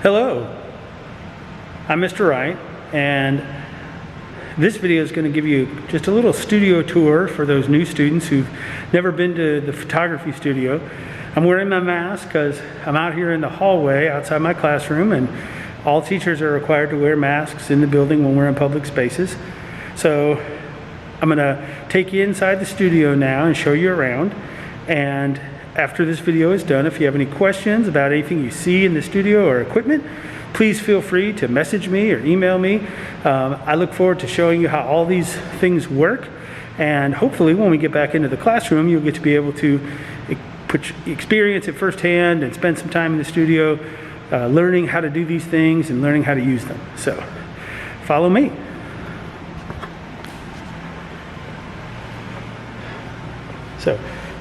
Hello, I'm Mr. Wright, and this video is going to give you just a little studio tour for those new students who've never been to the photography studio. I'm wearing my mask because I'm out here in the hallway outside my classroom, and all teachers are required to wear masks in the building when we're in public spaces. So I'm going to take you inside the studio now and show you around. And after this video is done, if you have any questions about anything you see in the studio or equipment, please feel free to message me or email me. I look forward to showing you how all these things work, and hopefully when we get back into the classroom, you'll get to be able to experience it firsthand and spend some time in the studio learning how to do these things and learning how to use them. So follow me. So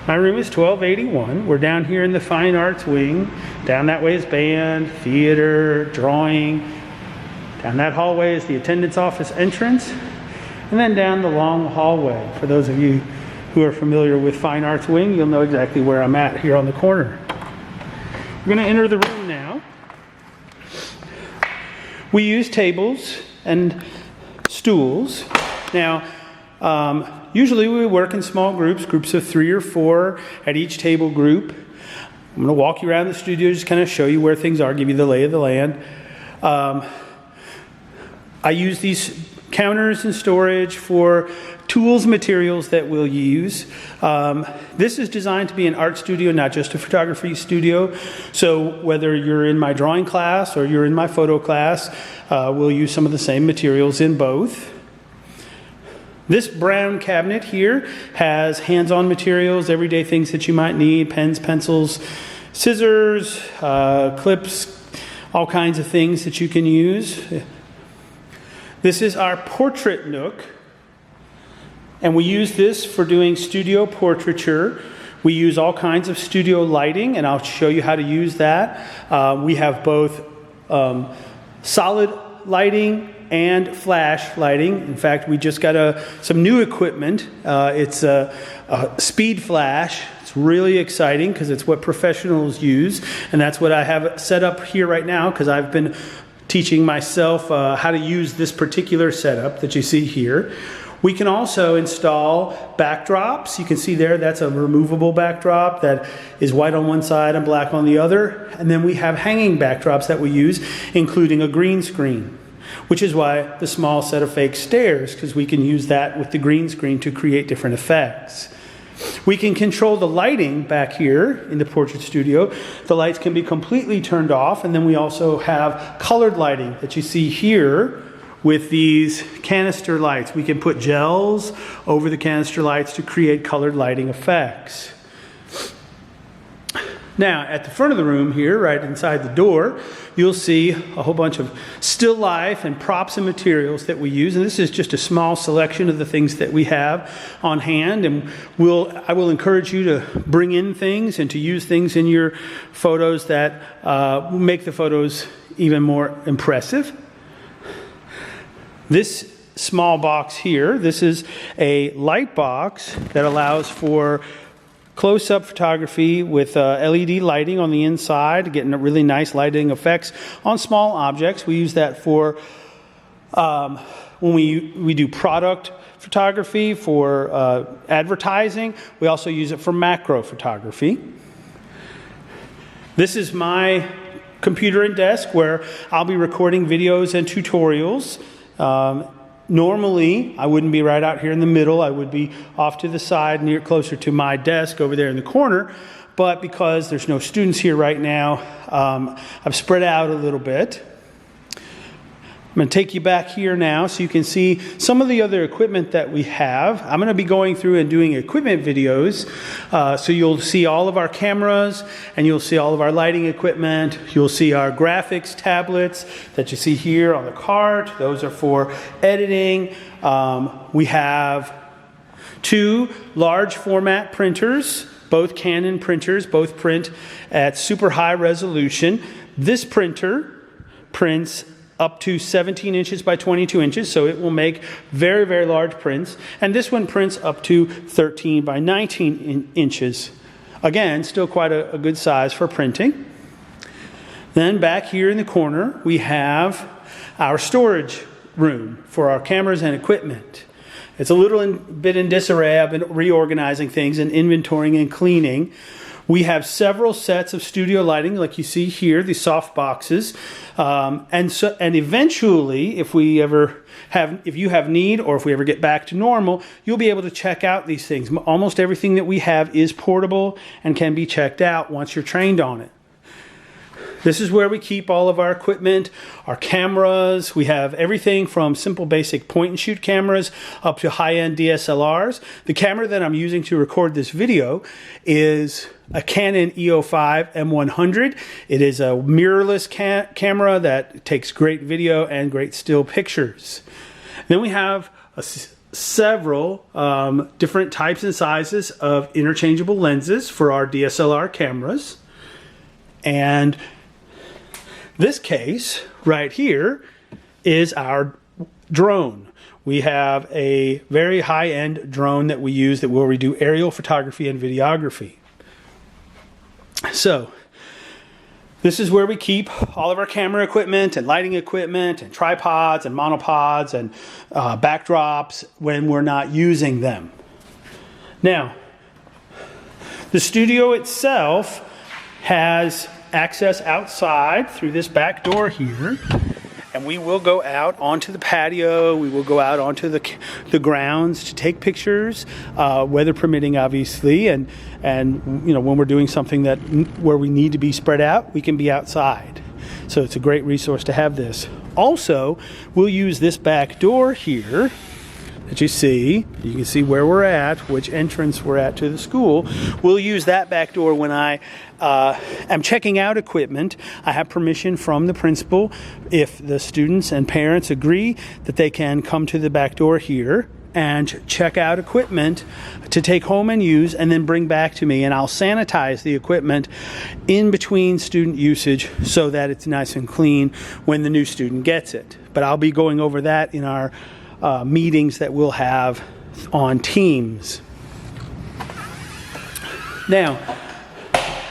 my room is 1281. We're down here in the Fine Arts wing. Down that way is band, theater, drawing. Down that hallway is the attendance office entrance. And then down the long hallway. For those of you who are familiar with Fine Arts wing, you'll know exactly where I'm at here on the corner. We're going to enter the room now. We use tables and stools. Now, usually we work in small groups of 3 or 4 at each table group. I'm going to walk you around the studio, just kind of show you where things are, give you the lay of the land. I use these counters and storage for tools and materials that we'll use. This is designed to be an art studio, not just a photography studio. So whether you're in my drawing class or you're in my photo class, we'll use some of the same materials in both. This brown cabinet here has hands-on materials, everyday things that you might need, pens, pencils, scissors, clips, all kinds of things that you can use. This is our portrait nook, and we use this for doing studio portraiture. We use all kinds of studio lighting, and I'll show you how to use that. We have both solid lighting and flash lighting. In fact, we just got some new equipment. It's a speed flash. It's really exciting because it's what professionals use, and that's what I have set up here right now because I've been teaching myself how to use this particular setup that you see here. We can also install backdrops. You can see there, that's a removable backdrop that is white on one side and black on the other. And then we have hanging backdrops that we use, including a green screen, which is why the small set of fake stairs, because we can use that with the green screen to create different effects. We can control the lighting back here in the portrait studio. The lights can be completely turned off, and then we also have colored lighting that you see here with these canister lights. We can put gels over the canister lights to create colored lighting effects. Now, at the front of the room here, right inside the door, you'll see a whole bunch of still life and props and materials that we use. And this is just a small selection of the things that we have on hand. And I will encourage you to bring in things and to use things in your photos that make the photos even more impressive. This small box here, this is a light box that allows for close-up photography with LED lighting on the inside, getting a really nice lighting effects on small objects. We use that for when we do product photography, for advertising. We also use it for macro photography. This is my computer and desk where I'll be recording videos and tutorials. Normally, I wouldn't be right out here in the middle. I would be off to the side, closer to my desk over there in the corner. But because there's no students here right now, I've spread out a little bit. I'm going to take you back here now so you can see some of the other equipment that we have. I'm going to be going through and doing equipment videos. So you'll see all of our cameras, and you'll see all of our lighting equipment. You'll see our graphics tablets that you see here on the cart. Those are for editing. We have 2 large format printers, both Canon printers, both print at super high resolution. This printer prints up to 17 inches by 22 inches, so it will make very, very large prints. And this one prints up to 13 by 19 inches. Again, still quite a good size for printing. Then back here in the corner, we have our storage room for our cameras and equipment. It's a little bit in disarray. I've been reorganizing things and inventorying and cleaning. We have several sets of studio lighting, like you see here, these soft boxes. And eventually, if you have need, or if we ever get back to normal, you'll be able to check out these things. Almost everything that we have is portable and can be checked out once you're trained on it. This is where we keep all of our equipment, our cameras. We have everything from simple basic point and shoot cameras up to high-end DSLRs. The camera that I'm using to record this video is a Canon EO5 M100. It is a mirrorless camera that takes great video and great still pictures. Then we have several different types and sizes of interchangeable lenses for our DSLR cameras. And this case right here is our drone. We have a very high-end drone that we use where we do aerial photography and videography. So this is where we keep all of our camera equipment and lighting equipment and tripods and monopods and backdrops when we're not using them. Now, the studio itself has access outside through this back door here, and we will go out onto the patio. We will go out onto the grounds to take pictures, weather permitting, obviously, and you know, when we're doing something where we need to be spread out, we can be outside. So it's a great resource to have this. Also, we'll use this back door here that you see. You can see where we're at, which entrance we're at to the school. We'll use that back door when I am checking out equipment. I have permission from the principal, if the students and parents agree, that they can come to the back door here and check out equipment to take home and use, and then bring back to me, and I'll sanitize the equipment in between student usage so that it's nice and clean when the new student gets it. But I'll be going over that in our meetings that we'll have on Teams. Now,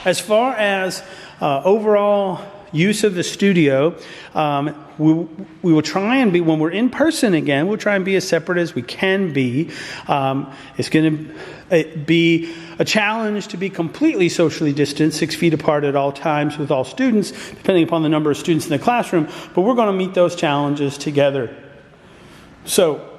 as far as overall use of the studio, we will try and be, when we're in person again, we'll try and be as separate as we can be. It's going to be a challenge to be completely socially distant, 6 feet apart at all times with all students, depending upon the number of students in the classroom, but we're going to meet those challenges together. So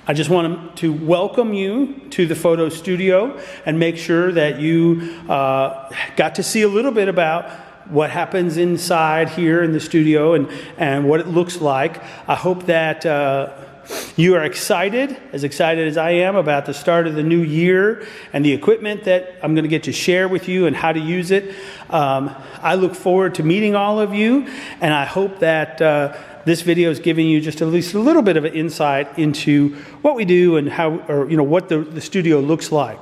I just want to welcome you to the photo studio and make sure that you got to see a little bit about what happens inside here in the studio and what it looks like. I hope that you are excited as I am, about the start of the new year and the equipment that I'm going to get to share with you and how to use it. I look forward to meeting all of you, and I hope that this video is giving you just at least a little bit of an insight into what we do and how, or you know, what the studio looks like.